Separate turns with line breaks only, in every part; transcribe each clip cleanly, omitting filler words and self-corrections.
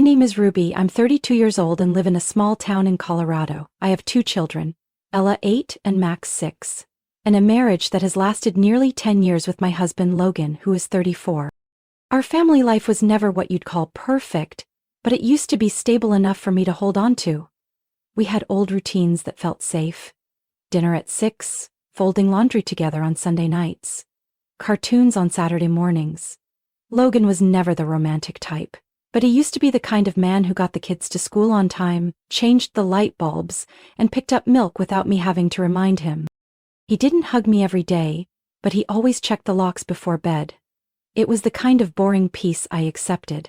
name is Ruby. I'm 32 years old and live in a small town in Colorado. I have 2 children, Ella 8 and Max 6, and a marriage that has lasted nearly 10 years with my husband Logan, who is 34. Our family life was never what you'd call perfect, but it used to be stable enough for me to hold on to. We had old routines that felt safe. Dinner at 6, folding laundry together on Sunday nights, cartoons on Saturday mornings. Logan was never the romantic type, but he used to be the kind of man who got the kids to school on time, changed the light bulbs, and picked up milk without me having to remind him. He didn't hug me every day, but he always checked the locks before bed. It was the kind of boring peace I accepted.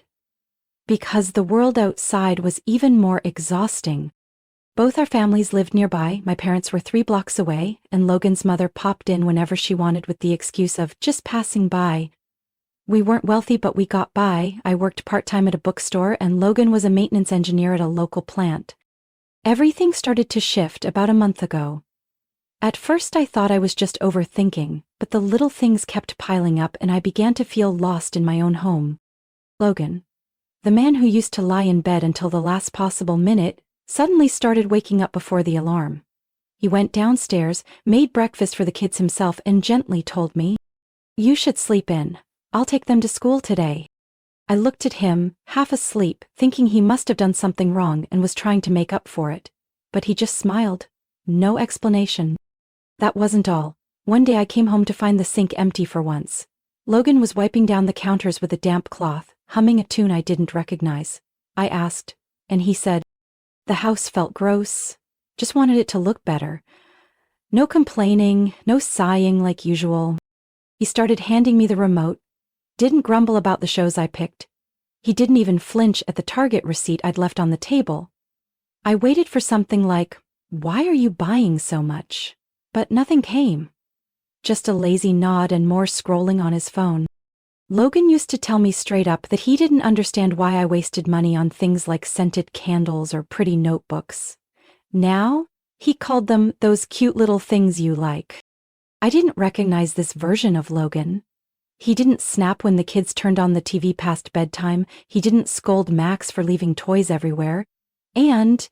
Because the world outside was even more exhausting. Both our families lived nearby. My parents were 3 blocks away, and Logan's mother popped in whenever she wanted with the excuse of just passing by. We weren't wealthy, but we got by. I worked part-time at a bookstore, and Logan was a maintenance engineer at a local plant. Everything started to shift about a month ago. At first I thought I was just overthinking, but the little things kept piling up and I began to feel lost in my own home. Logan, the man who used to lie in bed until the last possible minute, suddenly started waking up before the alarm. He went downstairs, made breakfast for the kids himself, and gently told me, "You should sleep in. I'll take them to school today." I looked at him, half asleep, thinking he must have done something wrong and was trying to make up for it. But he just smiled. No explanation. That wasn't all. One day I came home to find the sink empty for once. Logan was wiping down the counters with a damp cloth, humming a tune I didn't recognize. I asked, and he said, "The house felt gross. Just wanted it to look better. No complaining, no sighing like usual." He started handing me the remote. Didn't grumble about the shows I picked. He didn't even flinch at the Target receipt I'd left on the table. I waited for something like, "Why are you buying so much?" But nothing came. Just a lazy nod and more scrolling on his phone. Logan used to tell me straight up that he didn't understand why I wasted money on things like scented candles or pretty notebooks. Now, he called them those cute little things you like. I didn't recognize this version of Logan. He didn't snap when the kids turned on the TV past bedtime. He didn't scold Max for leaving toys everywhere. And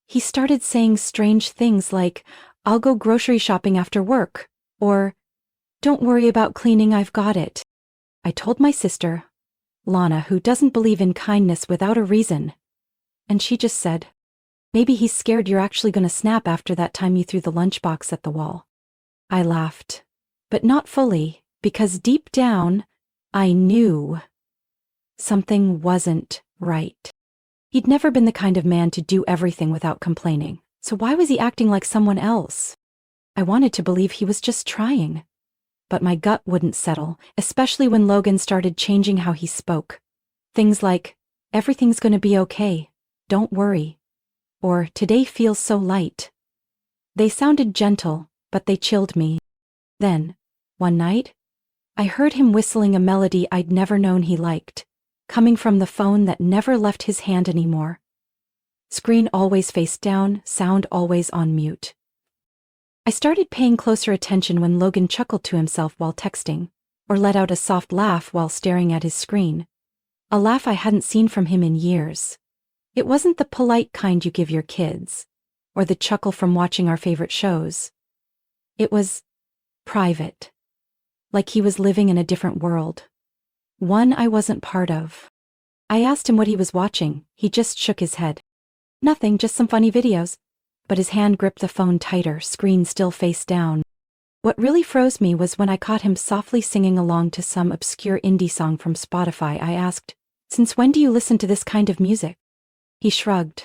he started saying strange things like, "I'll go grocery shopping after work," or, "Don't worry about cleaning, I've got it." I told my sister, Lana, who doesn't believe in kindness without a reason. And she just said, "Maybe he's scared you're actually going to snap after that time you threw the lunchbox at the wall." I laughed, but not fully, because deep down, I knew something wasn't right. He'd never been the kind of man to do everything without complaining, so why was he acting like someone else? I wanted to believe he was just trying. But my gut wouldn't settle, especially when Logan started changing how he spoke. Things like, "Everything's gonna be okay, don't worry," or "Today feels so light." They sounded gentle, but they chilled me. Then, one night, I heard him whistling a melody I'd never known he liked, coming from the phone that never left his hand anymore. Screen always face down, sound always on mute. I started paying closer attention when Logan chuckled to himself while texting, or let out a soft laugh while staring at his screen. A laugh I hadn't seen from him in years. It wasn't the polite kind you give your kids, or the chuckle from watching our favorite shows. It was private, like he was living in a different world, one I wasn't part of. I asked him what he was watching. He just shook his head. "Nothing, just some funny videos." But his hand gripped the phone tighter, screen still face down. What really froze me was when I caught him softly singing along to some obscure indie song from Spotify. I asked, "Since when do you listen to this kind of music?" He shrugged.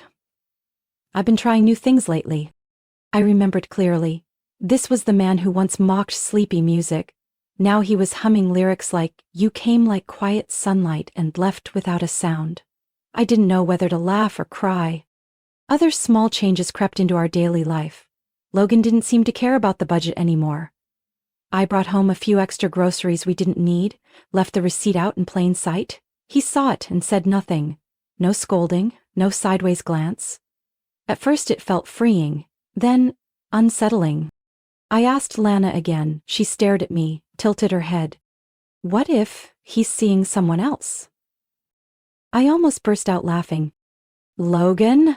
"I've been trying new things lately." I remembered clearly. This was the man who once mocked sleepy music. Now he was humming lyrics like, "You came like quiet sunlight and left without a sound." I didn't know whether to laugh or cry. Other small changes crept into our daily life. Logan didn't seem to care about the budget anymore. I brought home a few extra groceries we didn't need, left the receipt out in plain sight. He saw it and said nothing. No scolding, no sideways glance. At first it felt freeing, then unsettling. I asked Lana again. She stared at me, tilted her head. What if he's seeing someone else? I almost burst out laughing. Logan?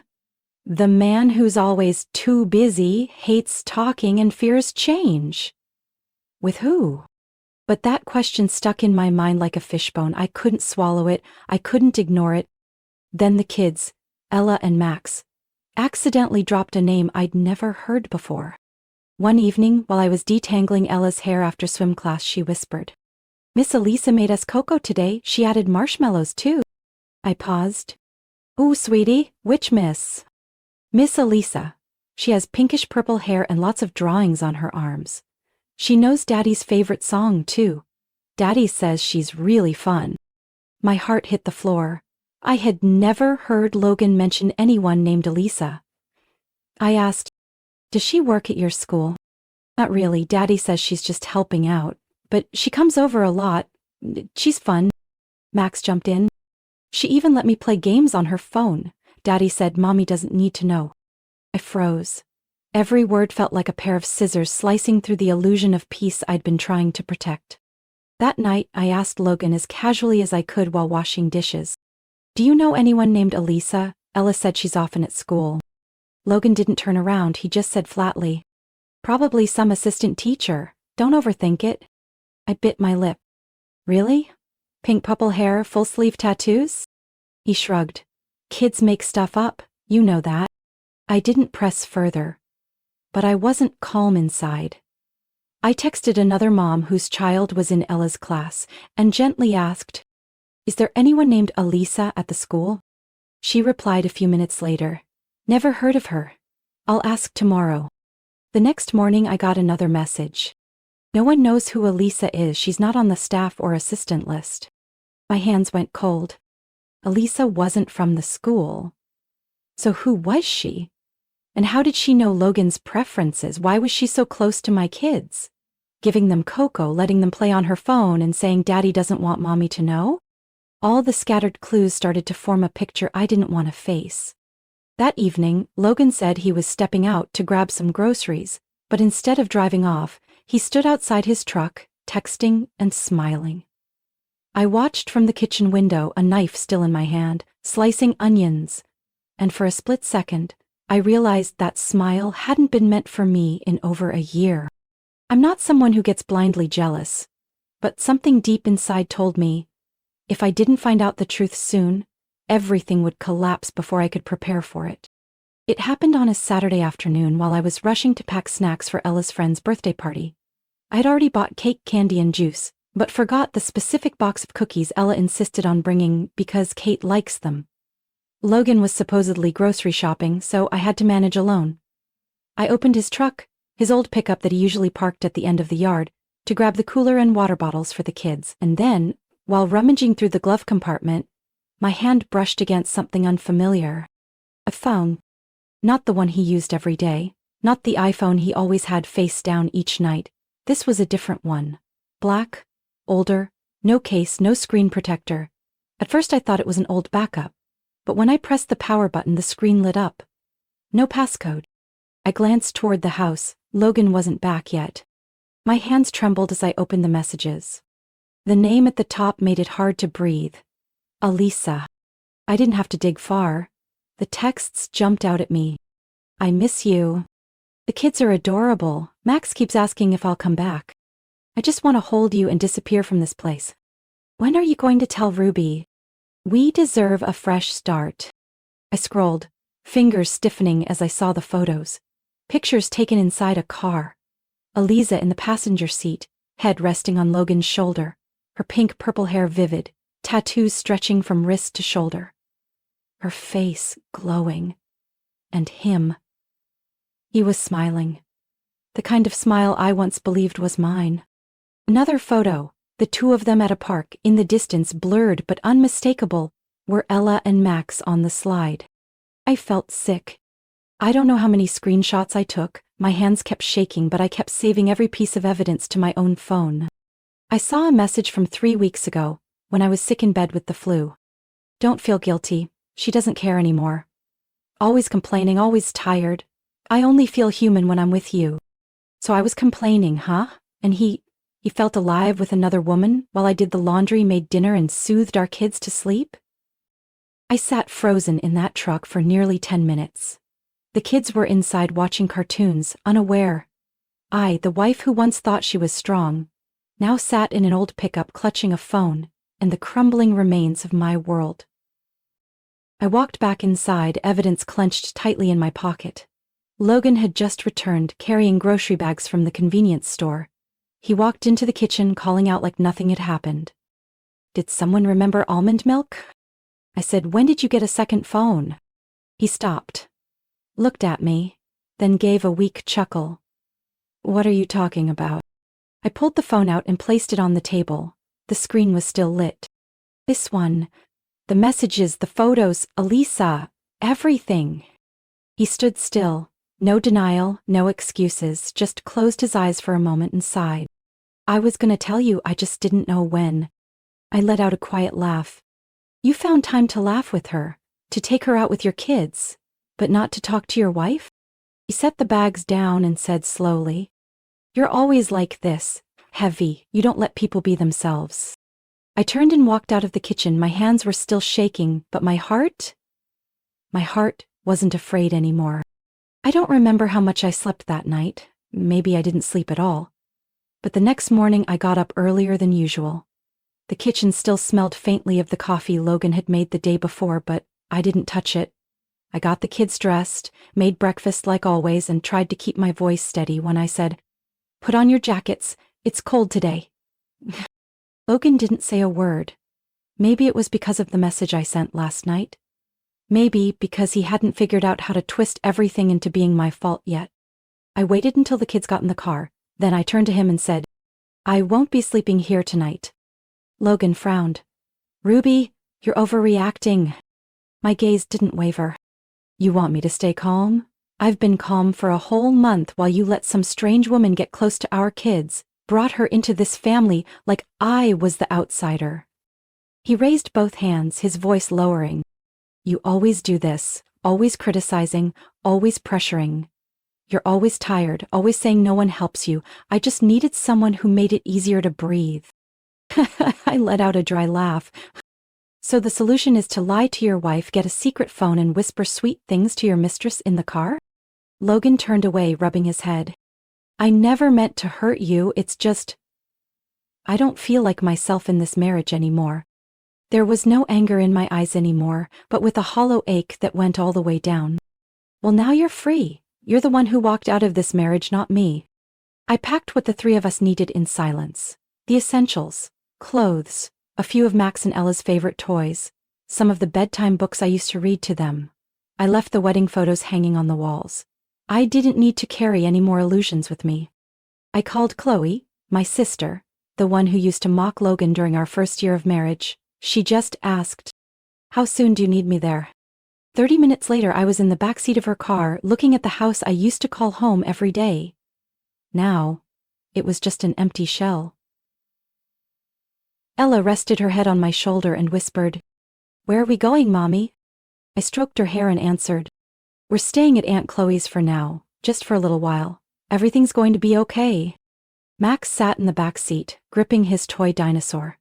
The man who's always too busy, hates talking, and fears change. With who? But that question stuck in my mind like a fishbone. I couldn't swallow it. I couldn't ignore it. Then the kids, Ella and Max, accidentally dropped a name I'd never heard before. One evening, while I was detangling Ella's hair after swim class, she whispered, "Miss Elisa made us cocoa today. She added marshmallows, too." I paused. "Ooh, sweetie, which miss?" "Miss Elisa. She has pinkish purple hair and lots of drawings on her arms. She knows Daddy's favorite song, too. Daddy says she's really fun." My heart hit the floor. I had never heard Logan mention anyone named Elisa. I asked, "Does she work at your school?" "Not really. Daddy says she's just helping out. But she comes over a lot. She's fun." Max jumped in. "She even let me play games on her phone. Daddy said Mommy doesn't need to know." I froze. Every word felt like a pair of scissors slicing through the illusion of peace I'd been trying to protect. That night, I asked Logan as casually as I could while washing dishes, "Do you know anyone named Elisa? Ella said she's often at school." Logan didn't turn around. He just said flatly, "Probably some assistant teacher. Don't overthink it." I bit my lip. "Really? Pink purple hair, full sleeve tattoos?" He shrugged. "Kids make stuff up. You know that." I didn't press further. But I wasn't calm inside. I texted another mom whose child was in Ella's class and gently asked, "Is there anyone named Elisa at the school?" She replied a few minutes later, "Never heard of her. I'll ask tomorrow." The next morning I got another message. "No one knows who Elisa is. She's not on the staff or assistant list." My hands went cold. Elisa wasn't from the school. So who was she? And how did she know Logan's preferences? Why was she so close to my kids? Giving them cocoa, letting them play on her phone, and saying Daddy doesn't want Mommy to know? All the scattered clues started to form a picture I didn't want to face. That evening, Logan said he was stepping out to grab some groceries, but instead of driving off, he stood outside his truck, texting and smiling. I watched from the kitchen window, a knife still in my hand, slicing onions, and for a split second, I realized that smile hadn't been meant for me in over a year. I'm not someone who gets blindly jealous, but something deep inside told me, if I didn't find out the truth soon, everything would collapse before I could prepare for it. It happened on a Saturday afternoon while I was rushing to pack snacks for Ella's friend's birthday party. I had already bought cake, candy, and juice, but forgot the specific box of cookies Ella insisted on bringing because Kate likes them. Logan was supposedly grocery shopping, so I had to manage alone. I opened his truck, his old pickup that he usually parked at the end of the yard, to grab the cooler and water bottles for the kids, and then, while rummaging through the glove compartment, my hand brushed against something unfamiliar. A phone. Not the one he used every day, not the iPhone he always had face down each night. This was a different one. Black, older, no case, no screen protector. At first I thought it was an old backup. But when I pressed the power button, the screen lit up. No passcode. I glanced toward the house. Logan wasn't back yet. My hands trembled as I opened the messages. The name at the top made it hard to breathe. Elisa. I didn't have to dig far. The texts jumped out at me. "I miss you. The kids are adorable. Max keeps asking if I'll come back. I just want to hold you and disappear from this place. When are you going to tell Ruby? We deserve a fresh start." I scrolled, fingers stiffening as I saw the photos. Pictures taken inside a car. Elisa in the passenger seat, head resting on Logan's shoulder, her pink purple hair vivid, tattoos stretching from wrist to shoulder. Her face glowing. And him. He was smiling. The kind of smile I once believed was mine. Another photo. The two of them at a park, in the distance, blurred but unmistakable, were Ella and Max on the slide. I felt sick. I don't know how many screenshots I took. My hands kept shaking, but I kept saving every piece of evidence to my own phone. I saw a message from 3 weeks ago, when I was sick in bed with the flu. "Don't feel guilty. She doesn't care anymore. Always complaining, always tired. I only feel human when I'm with you." So I was complaining, huh? And he felt alive with another woman while I did the laundry, made dinner, and soothed our kids to sleep? I sat frozen in that truck for nearly 10 minutes. The kids were inside watching cartoons, unaware. I, the wife who once thought she was strong, now sat in an old pickup clutching a phone and the crumbling remains of my world. I walked back inside, evidence clenched tightly in my pocket. Logan had just returned, carrying grocery bags from the convenience store. He walked into the kitchen, calling out like nothing had happened. "Did someone remember almond milk?" I said, "When did you get a second phone?" He stopped, looked at me, then gave a weak chuckle. "What are you talking about?" I pulled the phone out and placed it on the table. The screen was still lit. "This one. The messages, the photos, Elisa, everything." He stood still. No denial, no excuses, just closed his eyes for a moment and sighed. "I was gonna tell you, I just didn't know when." I let out a quiet laugh. "You found time to laugh with her, to take her out with your kids, but not to talk to your wife?" He set the bags down and said slowly, "You're always like this, heavy, you don't let people be themselves." I turned and walked out of the kitchen. My hands were still shaking, but my heart wasn't afraid anymore. I don't remember how much I slept that night. Maybe I didn't sleep at all. But the next morning I got up earlier than usual. The kitchen still smelled faintly of the coffee Logan had made the day before, but I didn't touch it. I got the kids dressed, made breakfast like always, and tried to keep my voice steady when I said, "Put on your jackets, it's cold today." Logan didn't say a word. Maybe it was because of the message I sent last night. Maybe because he hadn't figured out how to twist everything into being my fault yet. I waited until the kids got in the car, then I turned to him and said, "I won't be sleeping here tonight." Logan frowned. "Ruby, you're overreacting." My gaze didn't waver. "You want me to stay calm? I've been calm for a whole month while you let some strange woman get close to our kids, brought her into this family like I was the outsider." He raised both hands, his voice lowering. "You always do this, always criticizing, always pressuring. You're always tired, always saying no one helps you. I just needed someone who made it easier to breathe." I let out a dry laugh. "So the solution is to lie to your wife, get a secret phone, and whisper sweet things to your mistress in the car?" Logan turned away, rubbing his head. "I never meant to hurt you, it's just, I don't feel like myself in this marriage anymore." There was no anger in my eyes anymore, but with a hollow ache that went all the way down. "Well, now you're free. You're the one who walked out of this marriage, not me." I packed what the three of us needed in silence. The essentials, clothes, a few of Max and Ella's favorite toys, some of the bedtime books I used to read to them. I left the wedding photos hanging on the walls. I didn't need to carry any more illusions with me. I called Chloe, my sister, the one who used to mock Logan during our first year of marriage. She just asked, "How soon do you need me there?" 30 minutes later I was in the backseat of her car, looking at the house I used to call home every day. Now, it was just an empty shell. Ella rested her head on my shoulder and whispered, "Where are we going, Mommy?" I stroked her hair and answered, "We're staying at Aunt Chloe's for now, just for a little while. Everything's going to be okay." Max sat in the back seat, gripping his toy dinosaur.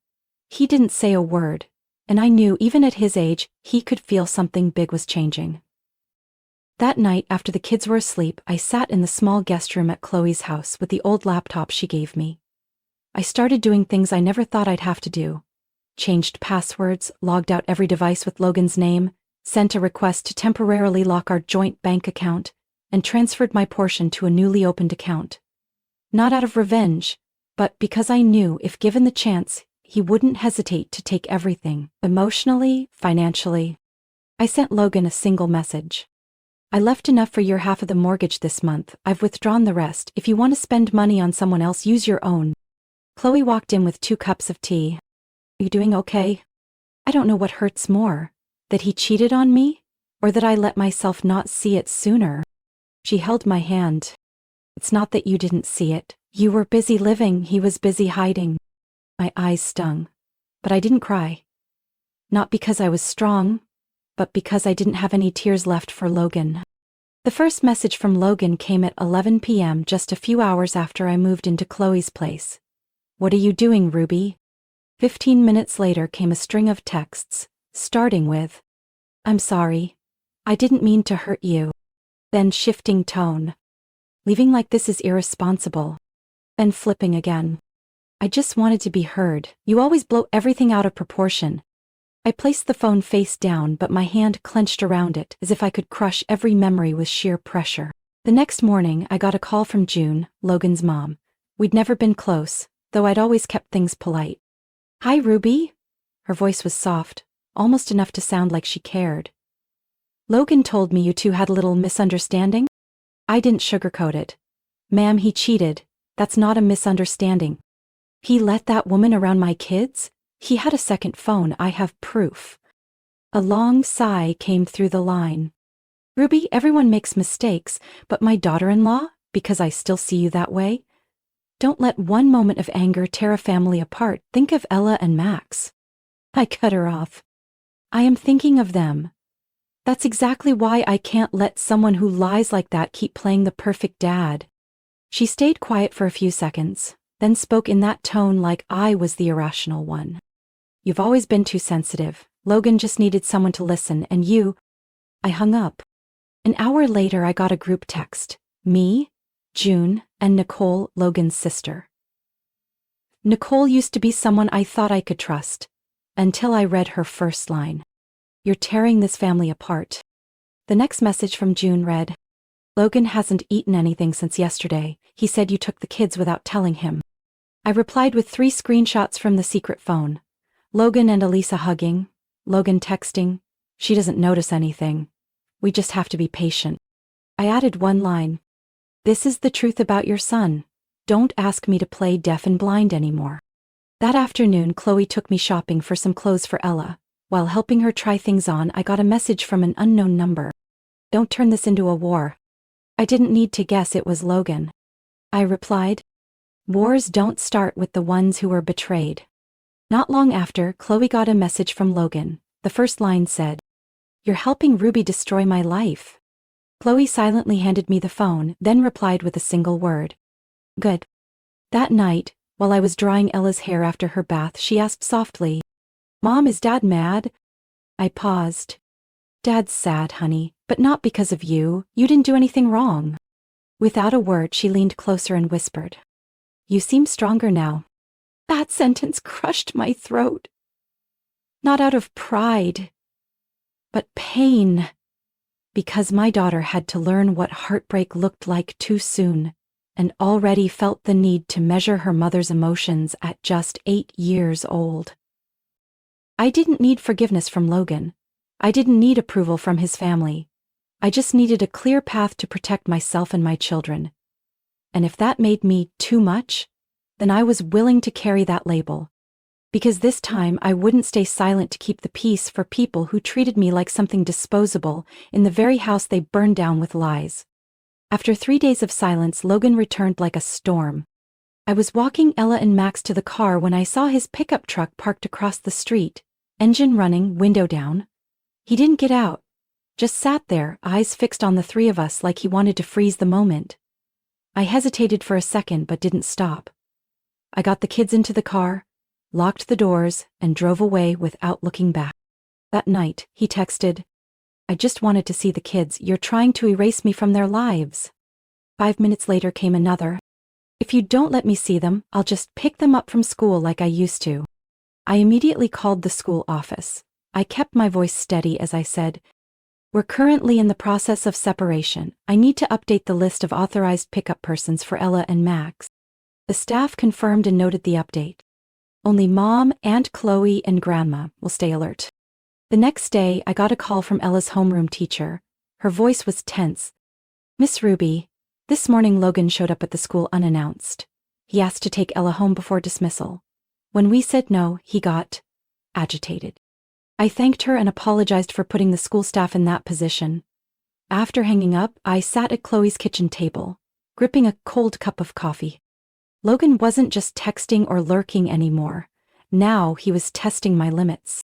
He didn't say a word, and I knew even at his age, he could feel something big was changing. That night, after the kids were asleep, I sat in the small guest room at Chloe's house with the old laptop she gave me. I started doing things I never thought I'd have to do. Changed passwords, logged out every device with Logan's name, sent a request to temporarily lock our joint bank account, and transferred my portion to a newly opened account. Not out of revenge, but because I knew if given the chance, he wouldn't hesitate to take everything, emotionally, financially. I sent Logan a single message. "I left enough for your half of the mortgage this month. I've withdrawn the rest. If you want to spend money on someone else, use your own." Chloe walked in with 2 cups of tea. "Are you doing okay?" I don't know what hurts more, that he cheated on me, or that I let myself not see it sooner. She held my hand. "It's not that you didn't see it. You were busy living, he was busy hiding." My eyes stung, but I didn't cry. Not because I was strong, but because I didn't have any tears left for Logan. The first message from Logan came at 11 p.m., just a few hours after I moved into Chloe's place. "What are you doing, Ruby?" 15 minutes later came a string of texts, starting with, I'm sorry. I didn't mean to hurt you. Then shifting tone. Leaving like this is irresponsible. Then flipping again. I just wanted to be heard. You always blow everything out of proportion. I placed the phone face down, but my hand clenched around it as if I could crush every memory with sheer pressure. The next morning, I got a call from June, Logan's mom. We'd never been close, though I'd always kept things polite. Hi, Ruby. Her voice was soft, almost enough to sound like she cared. Logan told me you two had a little misunderstanding? I didn't sugarcoat it. Ma'am, he cheated. That's not a misunderstanding. He let that woman around my kids? He had a second phone, I have proof. A long sigh came through the line. Ruby, everyone makes mistakes, but my daughter-in-law, because I still see you that way? Don't let one moment of anger tear a family apart. Think of Ella and Max. I cut her off. I am thinking of them. That's exactly why I can't let someone who lies like that keep playing the perfect dad. She stayed quiet for a few seconds, then spoke in that tone like I was the irrational one. You've always been too sensitive. Logan just needed someone to listen, and you... I hung up. An hour later, I got a group text. Me, June, and Nicole, Logan's sister. Nicole used to be someone I thought I could trust, until I read her first line. You're tearing this family apart. The next message from June read, Logan hasn't eaten anything since yesterday. He said you took the kids without telling him. I replied with 3 screenshots from the secret phone. Logan and Elisa hugging, Logan texting, she doesn't notice anything. We just have to be patient. I added one line. This is the truth about your son. Don't ask me to play deaf and blind anymore. That afternoon, Chloe took me shopping for some clothes for Ella. While helping her try things on, I got a message from an unknown number. Don't turn this into a war. I didn't need to guess it was Logan. I replied, wars don't start with the ones who were betrayed. Not long after, Chloe got a message from Logan. The first line said, You're helping Ruby destroy my life. Chloe silently handed me the phone, then replied with a single word. Good. That night, while I was drying Ella's hair after her bath, she asked softly, Mom, is Dad mad? I paused. Dad's sad, honey, but not because of you. You didn't do anything wrong. Without a word, she leaned closer and whispered, You seem stronger now. That sentence crushed my throat. Not out of pride, but pain. Because my daughter had to learn what heartbreak looked like too soon, and already felt the need to measure her mother's emotions at just 8 years old. I didn't need forgiveness from Logan. I didn't need approval from his family. I just needed a clear path to protect myself and my children. And if that made me too much, then I was willing to carry that label. Because this time I wouldn't stay silent to keep the peace for people who treated me like something disposable in the very house they burned down with lies. After 3 days of silence, Logan returned like a storm. I was walking Ella and Max to the car when I saw his pickup truck parked across the street, engine running, window down. He didn't get out, just sat there, eyes fixed on the 3 of us like he wanted to freeze the moment. I hesitated for a second but didn't stop. I got the kids into the car, locked the doors, and drove away without looking back. That night, he texted, I just wanted to see the kids. You're trying to erase me from their lives. 5 minutes later came another. If you don't let me see them, I'll just pick them up from school like I used to. I immediately called the school office. I kept my voice steady as I said, We're currently in the process of separation. I need to update the list of authorized pickup persons for Ella and Max. The staff confirmed and noted the update. Only Mom, Aunt Chloe, and Grandma will stay alert. The next day, I got a call from Ella's homeroom teacher. Her voice was tense. Miss Ruby, this morning Logan showed up at the school unannounced. He asked to take Ella home before dismissal. When we said no, he got agitated. I thanked her and apologized for putting the school staff in that position. After hanging up, I sat at Chloe's kitchen table, gripping a cold cup of coffee. Logan wasn't just texting or lurking anymore. Now he was testing my limits.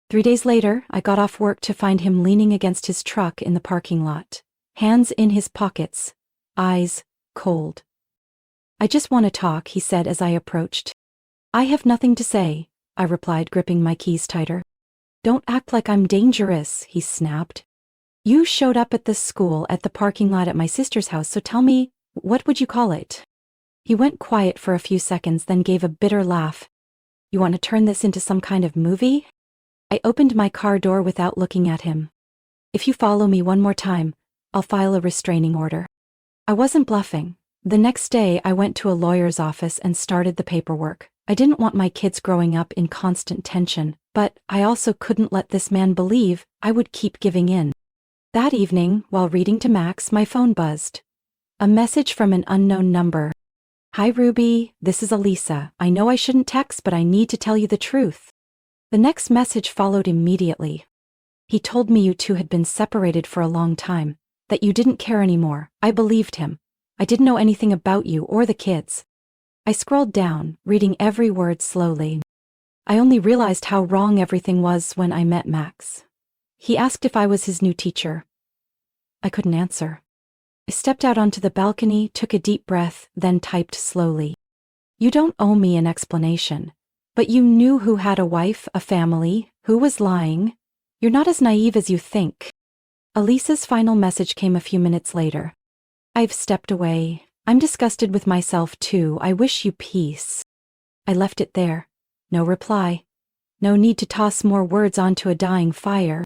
3 days later, I got off work to find him leaning against his truck in the parking lot, hands in his pockets, eyes cold. I just want to talk, he said as I approached. I have nothing to say, I replied, gripping my keys tighter. Don't act like I'm dangerous, he snapped. You showed up at the school at the parking lot at my sister's house, so tell me, what would you call it? He went quiet for a few seconds, then gave a bitter laugh. You want to turn this into some kind of movie? I opened my car door without looking at him. If you follow me one more time, I'll file a restraining order. I wasn't bluffing. The next day, I went to a lawyer's office and started the paperwork. I didn't want my kids growing up in constant tension, but I also couldn't let this man believe I would keep giving in. That evening, while reading to Max, my phone buzzed. A message from an unknown number. Hi Ruby, this is Elisa. I know I shouldn't text, but I need to tell you the truth. The next message followed immediately. He told me you two had been separated for a long time, that you didn't care anymore. I believed him. I didn't know anything about you or the kids. I scrolled down, reading every word slowly. I only realized how wrong everything was when I met Max. He asked if I was his new teacher. I couldn't answer. I stepped out onto the balcony, took a deep breath, then typed slowly. You don't owe me an explanation. But you knew who had a wife, a family, who was lying. You're not as naive as you think. Elisa's final message came a few minutes later. I've stepped away. I'm disgusted with myself too. I wish you peace. I left it there. No reply. No need to toss more words onto a dying fire.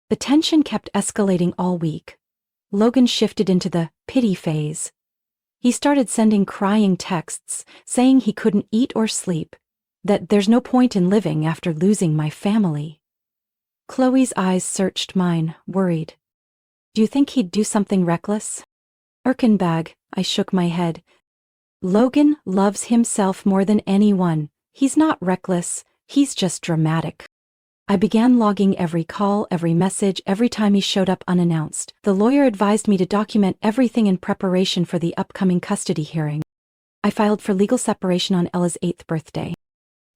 The tension kept escalating all week. Logan shifted into the pity phase. He started sending crying texts, saying he couldn't eat or sleep, that there's no point in living after losing my family. Chloe's eyes searched mine, worried. Do you think he'd do something reckless? Erkenbag, I shook my head. Logan loves himself more than anyone. He's not reckless, he's just dramatic. I began logging every call, every message, every time he showed up unannounced. The lawyer advised me to document everything in preparation for the upcoming custody hearing. I filed for legal separation on Ella's 8th birthday.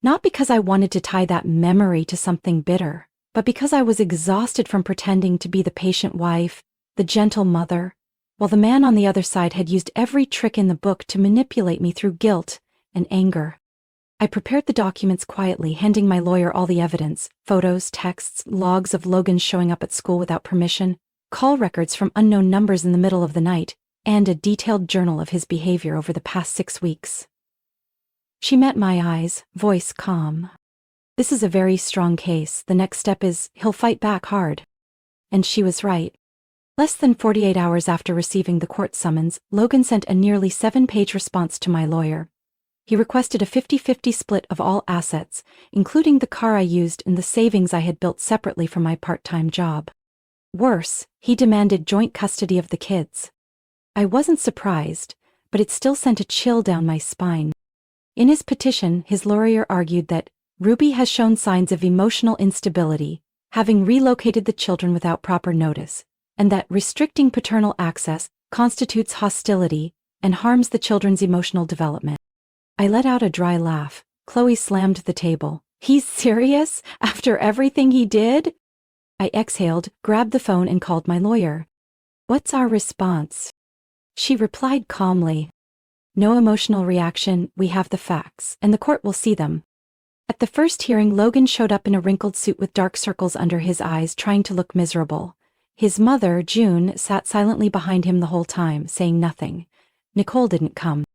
Not because I wanted to tie that memory to something bitter, but because I was exhausted from pretending to be the patient wife, the gentle mother, while the man on the other side had used every trick in the book to manipulate me through guilt and anger. I prepared the documents quietly, handing my lawyer all the evidence, photos, texts, logs of Logan showing up at school without permission, call records from unknown numbers in the middle of the night, and a detailed journal of his behavior over the past 6 weeks. She met my eyes, voice calm. This is a very strong case. The next step is he'll fight back hard. And she was right. Less than 48 hours after receiving the court summons, Logan sent a nearly 7-page response to my lawyer. He requested a 50-50 split of all assets, including the car I used and the savings I had built separately from my part-time job. Worse, he demanded joint custody of the kids. I wasn't surprised, but it still sent a chill down my spine. In his petition, his lawyer argued that Ruby has shown signs of emotional instability, having relocated the children without proper notice, and that restricting paternal access constitutes hostility and harms the children's emotional development. I let out a dry laugh. Chloe slammed the table. He's serious? After everything he did? I exhaled, grabbed the phone and called my lawyer. What's our response? She replied calmly. No emotional reaction, we have the facts, and the court will see them. At the first hearing, Logan showed up in a wrinkled suit with dark circles under his eyes, trying to look miserable. His mother, June, sat silently behind him the whole time, saying nothing. Nicole didn't come.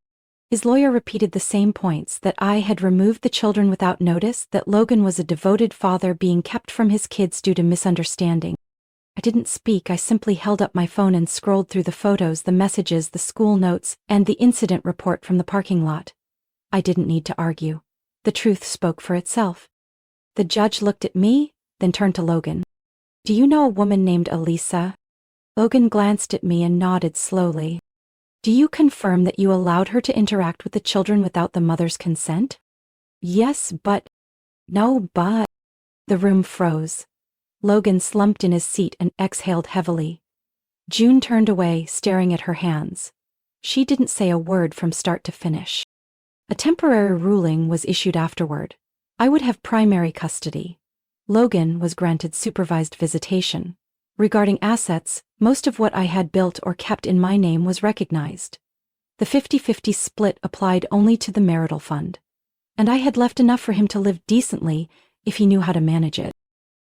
His lawyer repeated the same points, that I had removed the children without notice, that Logan was a devoted father being kept from his kids due to misunderstanding. I didn't speak. I simply held up my phone and scrolled through the photos, the messages, the school notes, and the incident report from the parking lot. I didn't need to argue. The truth spoke for itself. The judge looked at me, then turned to Logan. Do you know a woman named Elisa? Logan glanced at me and nodded slowly. Do you confirm that you allowed her to interact with the children without the mother's consent? Yes, but... No, but... The room froze. Logan slumped in his seat and exhaled heavily. June turned away, staring at her hands. She didn't say a word from start to finish. A temporary ruling was issued afterward. I would have primary custody. Logan was granted supervised visitation. Regarding assets, most of what I had built or kept in my name was recognized. The 50-50 split applied only to the marital fund. And I had left enough for him to live decently if he knew how to manage it.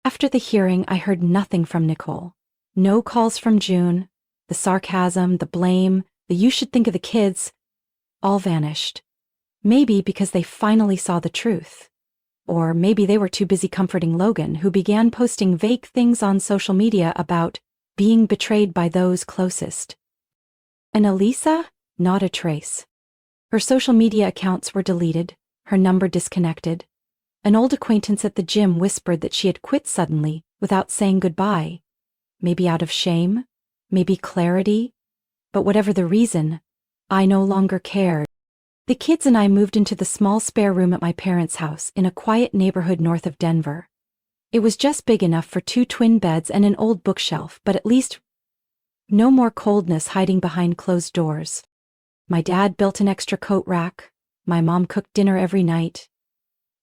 After the hearing, I heard nothing from Nicole. No calls from June. The sarcasm, the blame, the "you should think of the kids," all vanished. Maybe because they finally saw the truth. Or maybe they were too busy comforting Logan, who began posting vague things on social media about being betrayed by those closest. And Elisa? Not a trace. Her social media accounts were deleted, her number disconnected. An old acquaintance at the gym whispered that she had quit suddenly, without saying goodbye. Maybe out of shame, maybe clarity. But whatever the reason, I no longer cared. The kids and I moved into the small spare room at my parents' house in a quiet neighborhood north of Denver. It was just big enough for 2 twin beds and an old bookshelf, but at least no more coldness hiding behind closed doors. My dad built an extra coat rack. My mom cooked dinner every night.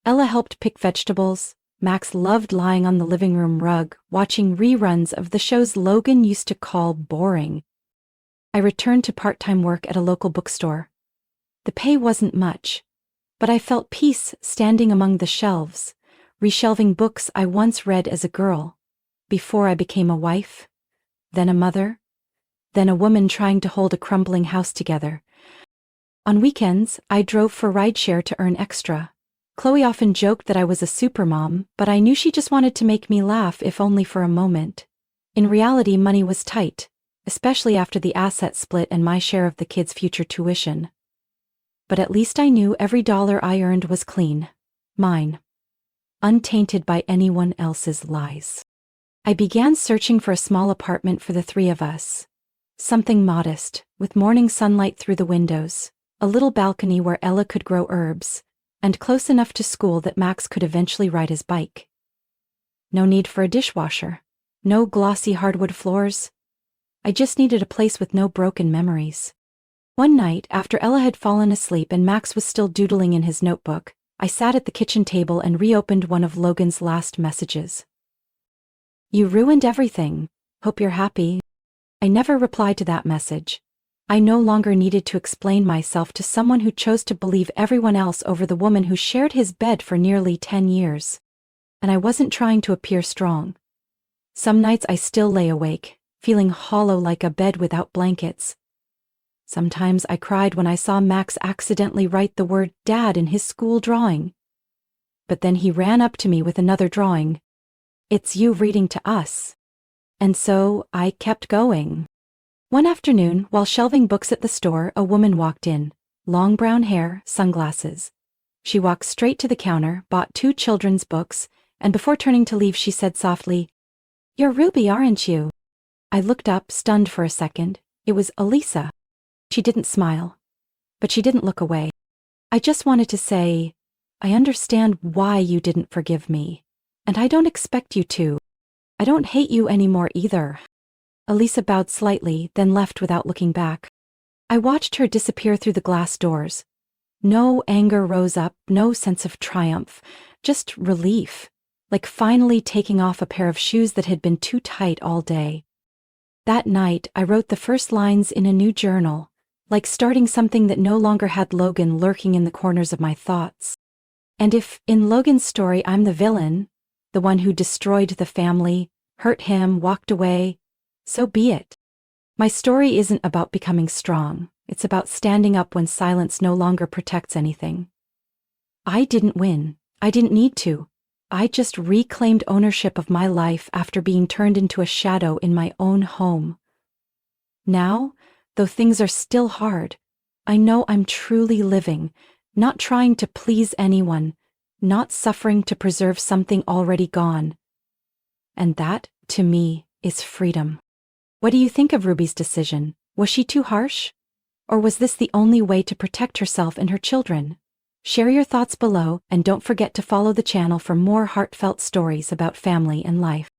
Ella helped pick vegetables. Max loved lying on the living room rug, watching reruns of the shows Logan used to call boring. I returned to part-time work at a local bookstore. The pay wasn't much, but I felt peace standing among the shelves, reshelving books I once read as a girl, before I became a wife, then a mother, then a woman trying to hold a crumbling house together. On weekends, I drove for rideshare to earn extra. Chloe often joked that I was a supermom, but I knew she just wanted to make me laugh, if only for a moment. In reality, money was tight, especially after the asset split and my share of the kids' future tuition. But at least I knew every dollar I earned was clean. Mine. Untainted by anyone else's lies. I began searching for a small apartment for the 3 of us. Something modest, with morning sunlight through the windows, a little balcony where Ella could grow herbs, and close enough to school that Max could eventually ride his bike. No need for a dishwasher. No glossy hardwood floors. I just needed a place with no broken memories. One night, after Ella had fallen asleep and Max was still doodling in his notebook, I sat at the kitchen table and reopened one of Logan's last messages. "You ruined everything. Hope you're happy." I never replied to that message. I no longer needed to explain myself to someone who chose to believe everyone else over the woman who shared his bed for nearly 10 years. And I wasn't trying to appear strong. Some nights I still lay awake, feeling hollow like a bed without blankets. Sometimes I cried when I saw Max accidentally write the word "Dad" in his school drawing. But then he ran up to me with another drawing. "It's you reading to us." And so I kept going. One afternoon, while shelving books at the store, a woman walked in. Long brown hair, sunglasses. She walked straight to the counter, bought 2 children's books, and before turning to leave she said softly, "You're Ruby, aren't you?" I looked up, stunned for a second. It was Elisa. She didn't smile, but she didn't look away. I just wanted to say, "I understand why you didn't forgive me, and I don't expect you to. I don't hate you anymore either." Elisa bowed slightly, then left without looking back. I watched her disappear through the glass doors. No anger rose up, no sense of triumph, just relief, like finally taking off a pair of shoes that had been too tight all day. That night, I wrote the first lines in a new journal, like starting something that no longer had Logan lurking in the corners of my thoughts. And if, in Logan's story, I'm the villain, the one who destroyed the family, hurt him, walked away, so be it. My story isn't about becoming strong. It's about standing up when silence no longer protects anything. I didn't win. I didn't need to. I just reclaimed ownership of my life after being turned into a shadow in my own home. Now, though things are still hard, I know I'm truly living, not trying to please anyone, not suffering to preserve something already gone. And that, to me, is freedom. What do you think of Ruby's decision? Was she too harsh? Or was this the only way to protect herself and her children? Share your thoughts below, and don't forget to follow the channel for more heartfelt stories about family and life.